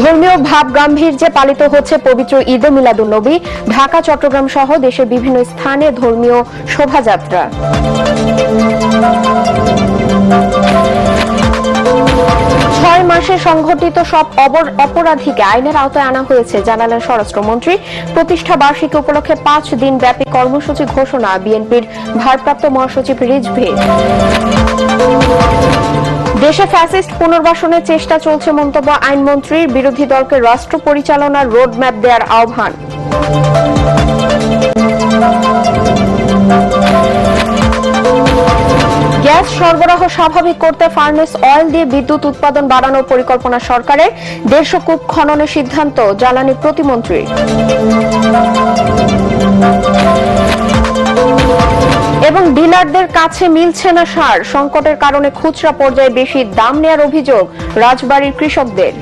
ধর্মীয় ভাব গাম্ভীর্যে পালিত হচ্ছে পবিত্র ঈদে মিলাদুন্নবী। ঢাকা, চট্টগ্রাম সহ দেশের বিভিন্ন স্থানে ধর্মীয় শোভাযাত্রা। 6 মাসে সংঘটিত সব অপরাধীকে আইনের আওতায় আনা হয়েছে, জানালেন স্বরাষ্ট্রমন্ত্রী। প্রতিষ্ঠা বার্ষিকী উপলক্ষে 5 দিন ব্যাপী কর্মসূচি ঘোষণা বিএনপির ভারপ্রাপ্ত মহাসচিব রিজভীর। দেশে ফ্যাসিস্ট পুনর্বাসনের চেষ্টা চলছে মন্তব্য আইনমন্ত্রীর। বিরোধী দলকে রাষ্ট্র পরিচালনার রোডম্যাপ দেওয়ার আহ্বান। গ্যাস সরবরাহ স্বাভাবিক করতে ফার্নেস অয়েল দিয়ে বিদ্যুৎ উৎপাদন বাড়ানোর পরিকল্পনা সরকারের। 150 কূপ খননের সিদ্ধান্ত জ্বালানি প্রতিমন্ত্রীর। এবং ডিলারদের কাছে মিলছে না সার, সংকটের কারণে খুচরা পর্যায়ে বেশি দাম নেওয়ার অভিযোগ রাজবাড়ীর কৃষকদের।